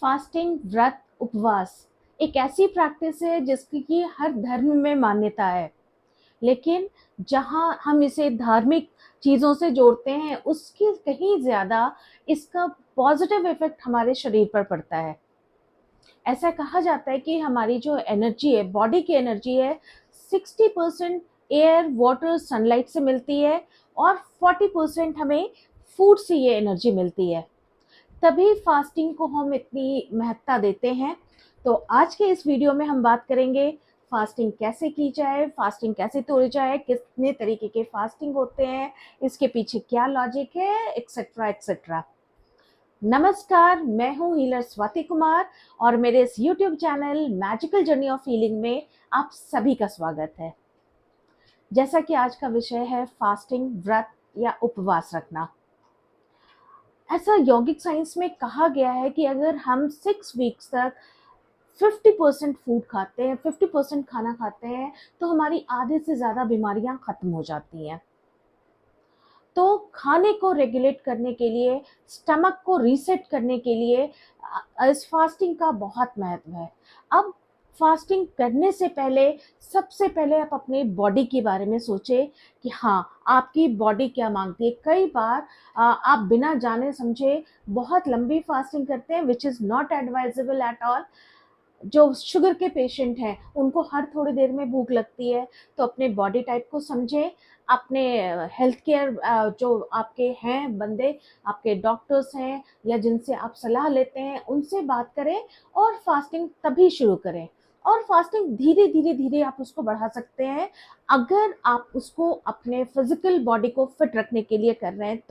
Fasting, व्रत, उपवास एक ऐसी प्रैक्टिस है जिसकी कि हर धर्म में मान्यता है। लेकिन जहाँ हम इसे धार्मिक चीज़ों से जोड़ते हैं, उसकी कहीं ज़्यादा इसका पॉजिटिव इफ़ेक्ट हमारे शरीर पर पड़ता है। ऐसा कहा जाता है कि हमारी जो एनर्जी है, बॉडी की एनर्जी है, 60% एयर, वाटर, सनलाइट से मिलती है और 40% हमें फूड से ये एनर्जी मिलती है। तभी फास्टिंग को हम इतनी महत्ता देते हैं। तो आज के इस वीडियो में हम बात करेंगे फास्टिंग कैसे की जाए, फास्टिंग कैसे तोड़ी जाए, कितने तरीके के फास्टिंग होते हैं, इसके पीछे क्या लॉजिक है, एक्सेट्रा एक्सेट्रा। नमस्कार, मैं हूँ हीलर स्वाति कुमार और मेरे इस YouTube channel magical journey of healing में आप सभी का स्वागत है। जैसा कि आज का विषय है फास्टिंग, व्रत या उपवास रखना। ऐसा यौगिक साइंस में कहा गया है कि अगर हम 6 वीक्स तक 50% फूड खाते हैं, 50% खाना खाते हैं, तो हमारी आधे से ज़्यादा बीमारियां खत्म हो जाती हैं। तो खाने को रेगुलेट करने के लिए, स्टमक को रीसेट करने के लिए इस फास्टिंग का बहुत महत्व है। अब फास्टिंग करने से पहले सबसे पहले आप अपने बॉडी के बारे में सोचें कि हाँ, आपकी बॉडी क्या मांगती है। कई बार आप बिना जाने समझे बहुत लंबी फास्टिंग करते हैं, which is not advisable at all. जो शुगर के पेशेंट हैं, उनको हर थोड़ी देर में भूख लगती है, तो अपने बॉडी टाइप को समझें। अपने हेल्थ केयर जो आपके हैं बंदे, आपके डॉक्टर्स हैं या जिनसे आप सलाह लेते हैं, उनसे बात करें और फास्टिंग तभी शुरू करें। और फास्टिंग धीरे धीरे धीरे आप उसको बढ़ा सकते हैं, अगर आप उसको अपने फिजिकल बॉडी को फिट रखने के लिए कर रहे हैं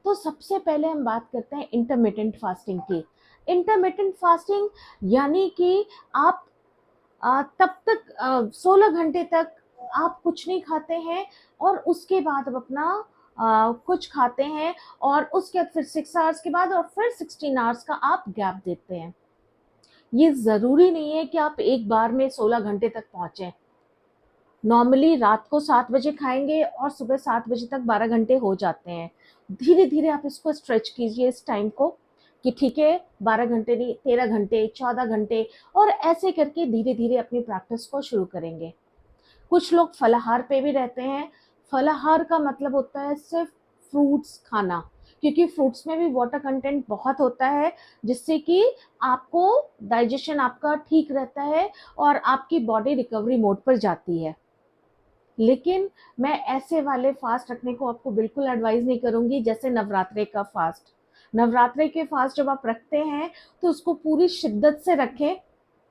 तो सबसे पहले हम बात करते हैं इंटरमिटेंट फास्टिंग की। इंटरमिटेंट फास्टिंग यानी कि आप तब तक 16 घंटे तक आप कुछ नहीं खाते हैं और उसके बाद अब अपना कुछ खाते हैं और उसके बाद फिर 6 आवर्स के बाद और फिर 16 आवर्स का आप गैप देते हैं। ये ज़रूरी नहीं है कि आप एक बार में 16 घंटे तक पहुँचें। नॉर्मली रात को 7 बजे खाएंगे और सुबह 7 बजे तक 12 घंटे हो जाते हैं। धीरे धीरे आप इसको स्ट्रेच कीजिए इस टाइम को कि ठीक है, 12 घंटे नहीं, 13 घंटे, 14 घंटे, और ऐसे करके धीरे धीरे अपनी प्रैक्टिस को शुरू करेंगे। कुछ लोग फलाहार पे भी रहते हैं। फलाहार का मतलब होता है सिर्फ फ्रूट्स खाना, क्योंकि फ्रूट्स में भी वाटर कंटेंट बहुत होता है, जिससे कि आपको डाइजेशन आपका ठीक रहता है और आपकी बॉडी रिकवरी मोड पर जाती है। लेकिन मैं ऐसे वाले फास्ट रखने को आपको बिल्कुल एडवाइस नहीं करूंगी, जैसे नवरात्रे का फास्ट। नवरात्रे के फास्ट जब आप रखते हैं तो उसको पूरी शिद्दत से रखें।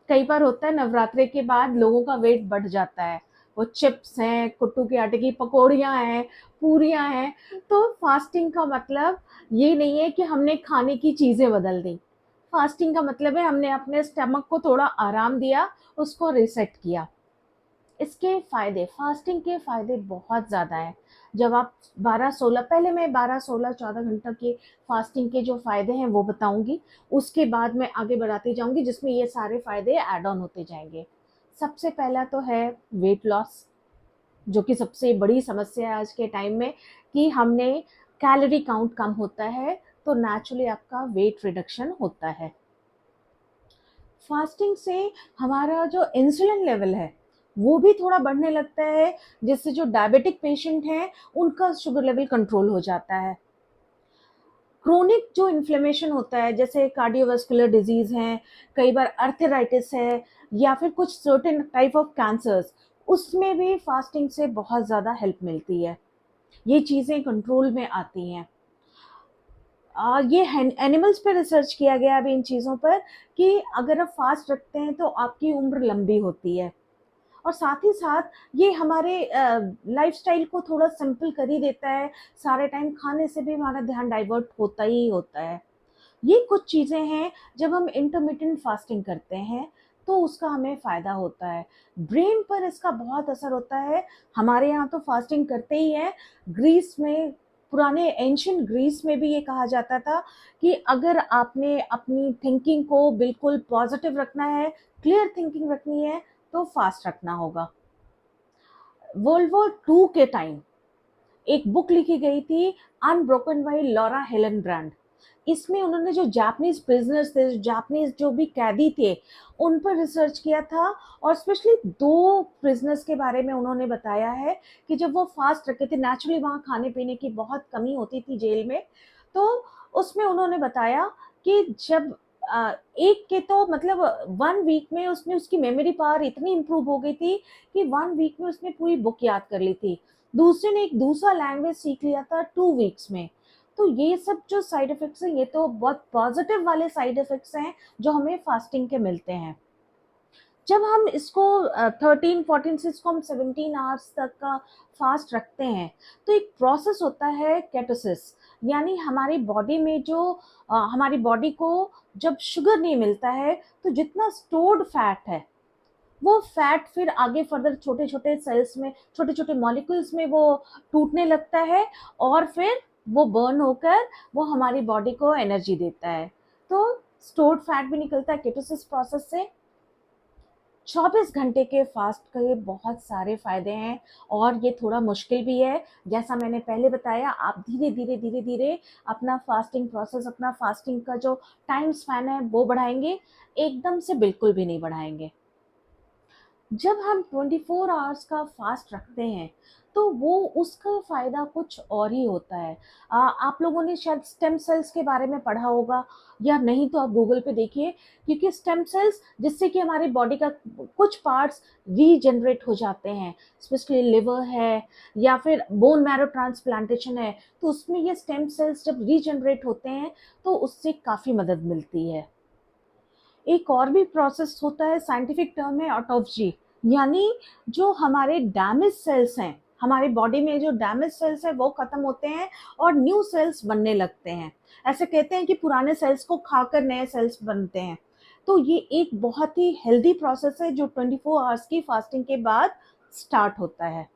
कई बार होता है नवरात्रे के बाद लोगों का वेट बढ़ जाता है, वो चिप्स हैं, कुट्टू के आटे की पकौड़ियाँ हैं, पूरियाँ हैं। तो फास्टिंग का मतलब ये नहीं है कि हमने खाने की चीज़ें बदल दी। फास्टिंग का मतलब है हमने अपने स्टमक को थोड़ा आराम दिया, उसको रीसेट किया। इसके फ़ायदे, फास्टिंग के फ़ायदे बहुत ज़्यादा हैं। जब आप 12-16, पहले मैं 12-16-14 घंटा के फास्टिंग के जो फ़ायदे हैं वो बताऊँगी, उसके बाद मैं आगे बढ़ाती जाऊँगी जिसमें ये सारे फ़ायदे ऐड ऑन होते जाएँगे। सबसे पहला तो है वेट लॉस, जो कि सबसे बड़ी समस्या है आज के टाइम में, कि हमने कैलोरी काउंट कम होता है, तो नेचुरली आपका वेट रिडक्शन होता है। फास्टिंग से हमारा जो इंसुलिन लेवल है वो भी थोड़ा बढ़ने लगता है, जिससे जो डायबिटिक पेशेंट हैं उनका शुगर लेवल कंट्रोल हो जाता है। क्रोनिक जो इन्फ्लेमेशन होता है, जैसे कार्डियोवास्कुलर डिजीज हैं, कई बार अर्थराइटिस है या फिर कुछ सर्टेन टाइप ऑफ कैंसर्स, उसमें भी फास्टिंग से बहुत ज़्यादा हेल्प मिलती है। ये चीज़ें कंट्रोल में आती हैं। ये एनिमल्स पे रिसर्च किया गया अभी इन चीज़ों पर, कि अगर आप फास्ट रखते हैं तो आपकी उम्र लंबी होती है और साथ ही साथ ये हमारे लाइफस्टाइल को थोड़ा सिंपल कर ही देता है। सारे टाइम खाने से भी हमारा ध्यान डाइवर्ट होता ही होता है। ये कुछ चीज़ें हैं, जब हम इंटरमिटेंट फास्टिंग करते हैं तो उसका हमें फ़ायदा होता है। ब्रेन पर इसका बहुत असर होता है। हमारे यहाँ तो फास्टिंग करते ही हैं। ग्रीस में, पुराने एंशिएंट ग्रीस में भी ये कहा जाता था कि अगर आपने अपनी थिंकिंग को बिल्कुल पॉजिटिव रखना है, क्लियर थिंकिंग रखनी है, तो फास्ट रखना होगा। वर्ल्ड वॉर 2 के टाइम एक बुक लिखी गई थी, Unbroken by Laura Hillenbrand. इसमें उन्होंने जो जापानीज प्रिजनर्स थे, जापानीज जो भी कैदी थे, उन पर रिसर्च किया था। और स्पेशली 2 प्रिजनर्स के बारे में उन्होंने बताया है कि जब वो फास्ट रखे थे, नेचुरली वहाँ खाने पीने की बहुत कमी होती थी जेल में, तो उसमें उन्होंने बताया कि जब एक के तो मतलब 1 वीक में उसने उसकी मेमोरी पावर इतनी इम्प्रूव हो गई थी कि 1 वीक में उसने पूरी बुक याद कर ली थी। दूसरे ने एक दूसरा लैंग्वेज सीख लिया था 2 वीक्स में। तो ये सब जो साइड इफ़ेक्ट्स हैं, ये तो बहुत पॉज़िटिव वाले साइड इफ़ेक्ट्स हैं, जो हमें फास्टिंग के मिलते हैं। जब हम इसको 13-14 से इसको हम 17 आवर्स तक का फास्ट रखते हैं, तो एक प्रोसेस होता है केटोसिस, यानी हमारी बॉडी में जो हमारी बॉडी को जब शुगर नहीं मिलता है, तो जितना स्टोर्ड फैट है, वो फैट फिर आगे फर्दर छोटे-छोटे सेल्स में, छोटे-छोटे मॉलिक्यूल्स में वो टूटने लगता है, और फिर वो बर्न होकर वो हमारी बॉडी को एनर्जी देता है। तो स्टोर्ड फैट भी निकलता है केटोसिस प्रोसेस से। 24 घंटे के फास्ट के बहुत सारे फ़ायदे हैं, और ये थोड़ा मुश्किल भी है। जैसा मैंने पहले बताया, आप धीरे-धीरे अपना फास्टिंग प्रोसेस, अपना फास्टिंग का जो टाइम स्पैन है वो बढ़ाएँगे, एकदम से बिल्कुल भी नहीं बढ़ाएँगे। जब हम 24 आवर्स का फास्ट रखते हैं, तो वो उसका फ़ायदा कुछ और ही होता है। आप लोगों ने शायद स्टेम सेल्स के बारे में पढ़ा होगा, या नहीं तो आप गूगल पे देखिए, क्योंकि स्टेम सेल्स जिससे कि हमारी बॉडी का कुछ पार्ट्स रीजनरेट हो जाते हैं, स्पेशली लिवर है या फिर बोन मैरो ट्रांसप्लांटेशन है, तो उसमें ये स्टेम सेल्स जब रीजनरेट होते हैं, तो उससे काफ़ी मदद मिलती है। एक और भी प्रोसेस होता है, साइंटिफिक टर्म है ऑटोफजी, यानी जो हमारे डैमेज सेल्स हैं, हमारी बॉडी में जो डैमेज सेल्स हैं वो खत्म होते हैं और न्यू सेल्स बनने लगते हैं। ऐसे कहते हैं कि पुराने सेल्स को खाकर नए सेल्स बनते हैं। तो ये एक बहुत ही हेल्दी प्रोसेस है जो 24 आवर्स की फास्टिंग के बाद स्टार्ट होता है।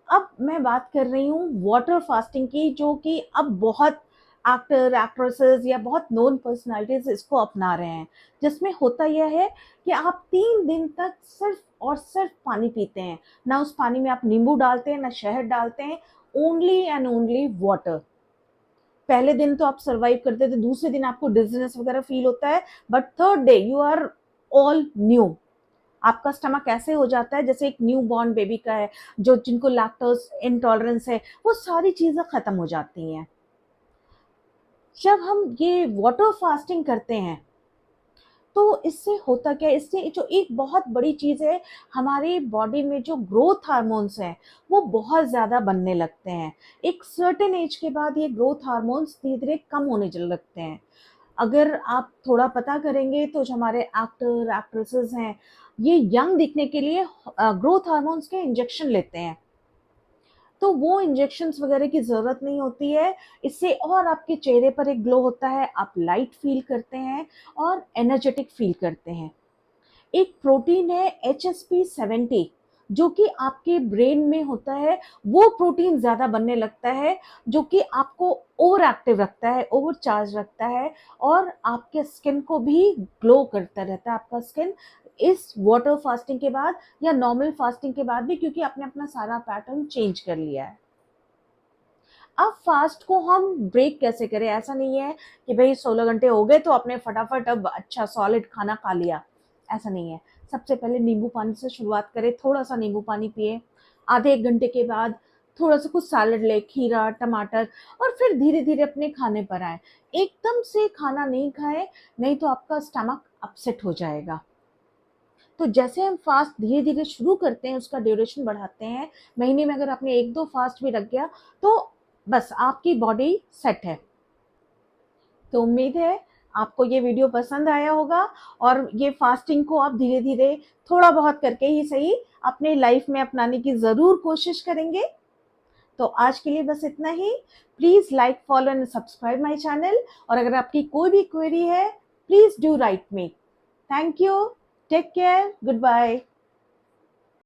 अब मैं बात कर रही हूँ वाटर फास्टिंग की, जो कि अब बहुत एक्टर, एक्ट्रेसेस या बहुत नोन पर्सनैलिटीज़ इसको अपना रहे हैं। जिसमें होता यह है कि आप 3 दिन तक सिर्फ़ और सिर्फ़ पानी पीते हैं। ना उस पानी में आप नींबू डालते हैं, ना शहद डालते हैं, ओनली एंड ओनली वाटर। पहले दिन तो आप सर्वाइव करते थे, दूसरे दिन आपको डिज़ीनेस वगैरह फ़ील होता है, but third day you are all new. आपका स्टमक ऐसे हो जाता है जैसे एक न्यू बॉर्न बेबी का है, जो जिनको लैक्टोज इंटॉलरेंस है, वो सारी चीज़ें ख़त्म हो जाती हैं। जब हम ये वाटर फास्टिंग करते हैं, तो इससे होता क्या है, इससे जो एक बहुत बड़ी चीज़ है, हमारी बॉडी में जो ग्रोथ हार्मोन्स हैं, वो बहुत ज़्यादा बनने लगते हैं। एक सर्टेन एज के बाद ये ग्रोथ हार्मोन्स धीरे-धीरे कम होने चल लगते हैं। अगर आप थोड़ा पता करेंगे तो जो हमारे एक्टर, एक्ट्रेसेस हैं, ये यंग दिखने के लिए ग्रोथ हार्मोन्स के इंजेक्शन लेते हैं। तो वो इंजेक्शंस वगैरह की ज़रूरत नहीं होती है। इससे और आपके चेहरे पर एक ग्लो होता है, आप लाइट फ़ील करते हैं और एनर्जेटिक फ़ील करते हैं। एक प्रोटीन है HSP70, जो कि आपके ब्रेन में होता है, वो प्रोटीन ज़्यादा बनने लगता है, जो कि आपको ओवर एक्टिव रखता है, ओवर चार्ज रखता है, और आपके स्किन को भी ग्लो करता रहता है, आपका स्किन इस वाटर फास्टिंग के बाद या नॉर्मल फास्टिंग के बाद भी, क्योंकि आपने अपना सारा पैटर्न चेंज कर लिया है। अब फास्ट को हम ब्रेक कैसे करें? ऐसा नहीं है कि भई 16 घंटे हो गए तो आपने फटाफट अब अच्छा सॉलिड खाना खा लिया, ऐसा नहीं है। सबसे पहले नींबू पानी से शुरुआत करें, थोड़ा-सा नींबू पानी पिएँ, आधे 1 घंटे के बाद थोड़ा-सा कुछ सैलेड लें, खीरा, टमाटर, और फिर धीरे-धीरे अपने खाने पर आएँ। एकदम से खाना नहीं खाएँ, नहीं तो आपका स्टमक अपसेट हो जाएगा। तो जैसे हम फास्ट धीरे-धीरे शुरू करते हैं, उसका ड्यूरेशन बढ़ाते हैं, महीने में अगर आपने 1-2 फास्ट भी रख गया, तो बस आपकी बॉडी सेट है। तो उम्मीद है आपको ये वीडियो पसंद आया होगा, और ये फास्टिंग को आप धीरे-धीरे थोड़ा बहुत करके ही सही अपनी लाइफ में अपनाने की ज़रूर कोशिश करेंगे। तो आज के लिए बस इतना ही। Please like, follow and subscribe my channel, और अगर आपकी कोई भी क्वेरी है, please do write me. Thank you, take care, good bye.